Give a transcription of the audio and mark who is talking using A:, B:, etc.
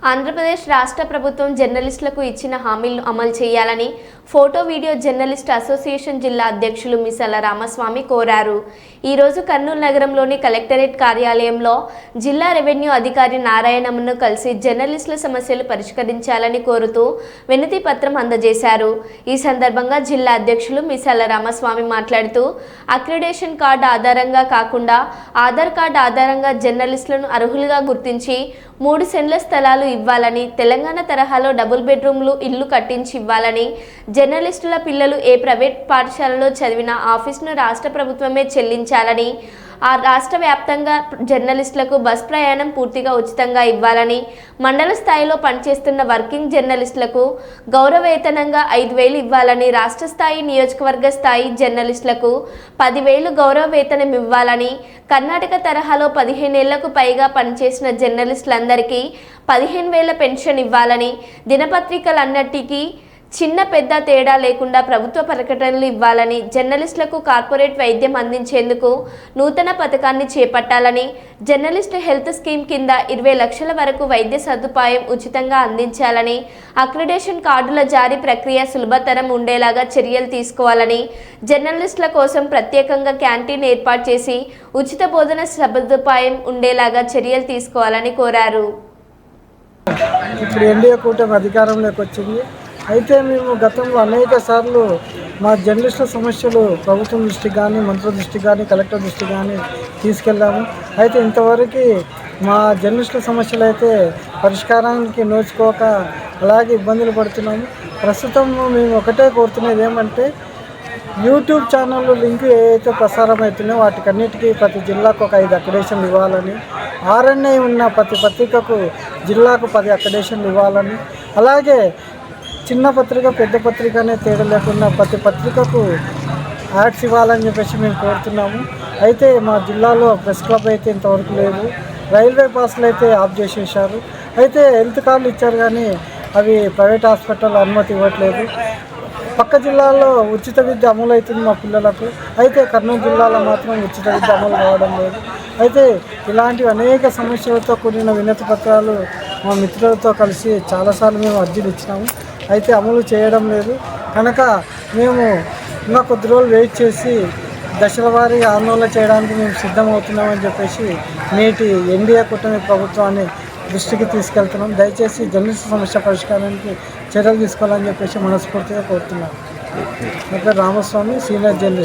A: ఆంధ్రప్రదేశ్ రాష్ట్ర ప్రభుత్వం జర్నలిస్టులకు ఇచ్చిన హామీలను అమలు చేయాలని ఫోటో వీడియో జర్నలిస్ట్ అసోసియేషన్ జిల్లా అధ్యక్షులు మిసాల రామస్వామి కోరారు. ఈరోజు కర్నూలు నగరంలోని కలెక్టరేట్ కార్యాలయంలో జిల్లా రెవెన్యూ అధికారి నారాయణమ్మను కలిసి జర్నలిస్టుల సమస్యలు పరిష్కరించాలని కోరుతూ వినతి పత్రం అందజేశారు. ఈ సందర్భంగా జిల్లా అధ్యక్షులు మిసాల రామస్వామి మాట్లాడుతూ అక్రిడేషన్ కార్డు ఆధారంగా కాకుండా ఆధార్ కార్డు ఆధారంగా జర్నలిస్టులను అర్హులుగా గుర్తించి 3 సెంట్ల స్థలాలు ఇవ్వాలని, తెలంగాణ తరహాలో డబుల్ బెడ్రూమ్లు ఇల్లు కట్టించి ఇవ్వాలని, జర్నలిస్టుల పిల్లలు ఏ ప్రైవేట్ పాఠశాలలో చదివినా ఆఫీసును రాష్ట్ర ప్రభుత్వమే చెల్లించాలని, ఆ రాష్ట్ర వ్యాప్తంగా జర్నలిస్టులకు బస్ ప్రయాణం పూర్తిగా ఉచితంగా ఇవ్వాలని, మండల స్థాయిలో పనిచేస్తున్న వర్కింగ్ జర్నలిస్టులకు గౌరవవేతనంగా 5,000 ఇవ్వాలని, రాష్ట్ర స్థాయి నియోజకవర్గ స్థాయి జర్నలిస్టులకు 10,000 గౌరవ వేతనం ఇవ్వాలని, కర్ణాటక తరహాలో 15 ఏళ్లకు పైగా పనిచేసిన జర్నలిస్టులందరికీ 15,000 పెన్షన్ ఇవ్వాలని, దినపత్రికలన్నిటికీ చిన్న పెద్ద తేడా లేకుండా ప్రభుత్వ ప్రకటనలు ఇవ్వాలని, జర్నలిస్టులకు కార్పొరేట్ వైద్యం అందించేందుకు నూతన పథకాన్ని చేపట్టాలని, జర్నలిస్టు హెల్త్ స్కీమ్ కింద 20 లక్షల వరకు వైద్య సదుపాయం ఉచితంగా అందించాలని, అక్రిడేషన్ కార్డుల జారీ ప్రక్రియ సులభతరం ఉండేలాగా చర్యలు తీసుకోవాలని, జర్నలిస్టుల కోసం ప్రత్యేకంగా క్యాంటీన్ ఏర్పాటు చేసి ఉచిత భోజన సదుపాయం ఉండేలాగా చర్యలు తీసుకోవాలని కోరారు.
B: ఇప్పుడు ఎన్డీఏ కూటమి అధికారంలోకి వచ్చింది. అయితే మేము గతంలో అనేక సార్లు మా జర్నలిస్టుల సమస్యలు ప్రభుత్వం దృష్టికి కానీ, మంత్రుల దృష్టికి కానీ, కలెక్టర్ దృష్టికి కానీ తీసుకెళ్ళాము. అయితే ఇంతవరకు మా జర్నలిస్టుల సమస్యలు అయితే పరిష్కారానికి నోచుకోక అలాగే ఇబ్బందులు పడుతున్నాము. ప్రస్తుతం మేము ఒకటే కోరుతున్నది ఏమంటే, యూట్యూబ్ ఛానళ్ళు లింక్ ఏవైతే ప్రసారం అవుతున్నాయో వాటికన్నిటికీ ప్రతి జిల్లాకు ఒక 5 అక్రిడేషన్లు ఇవ్వాలని, RNI ఉన్న ప్రతి పత్రికకు జిల్లాకు 10 అక్రిడేషన్లు ఇవ్వాలని, అలాగే చిన్న పత్రిక పెద్ద పత్రిక అనే తేడా లేకుండా ప్రతి పత్రికకు యాడ్స్ ఇవ్వాలని చెప్పేసి మేము కోరుతున్నాము. అయితే మా జిల్లాలో ప్రెస్ క్లబ్ అయితే ఇంతవరకు లేదు. రైల్వే పాస్లు అయితే ఆఫ్ చేసేసారు. అయితే హెల్త్ కార్డులు ఇచ్చారు కానీ అవి ప్రైవేట్ హాస్పిటల్ అనుమతి ఇవ్వట్లేదు. పక్క జిల్లాలో ఉచిత విద్య అమలు అవుతుంది మా పిల్లలకు. అయితే కర్నూలు జిల్లాలో మాత్రం ఉచిత విద్య అమలు కావడం లేదు. అయితే ఇలాంటివి అనేక సమస్యలతో కూడిన వినతి పత్రాలు మా మిత్రులతో కలిసి చాలాసార్లు మేము అర్జీలు ఇచ్చినాము. అయితే అమలు చేయడం లేదు కనుక మేము ఇంకా కొద్ది రోజులు వెయిట్ చేసి దశల వారీగా ఆందోళన చేయడానికి మేము సిద్ధమవుతున్నామని చెప్పేసి నేటి ఎన్డీఏ కూటమి ప్రభుత్వాన్ని దృష్టికి తీసుకెళ్తున్నాం. దయచేసి జర్నలిస్ట్ సమస్య పరిష్కారానికి చర్యలు తీసుకోవాలని చెప్పేసి మనస్ఫూర్తిగా కోరుతున్నాం. నా పేరు రామస్వామి, సీనియర్ జర్నలిస్ట్.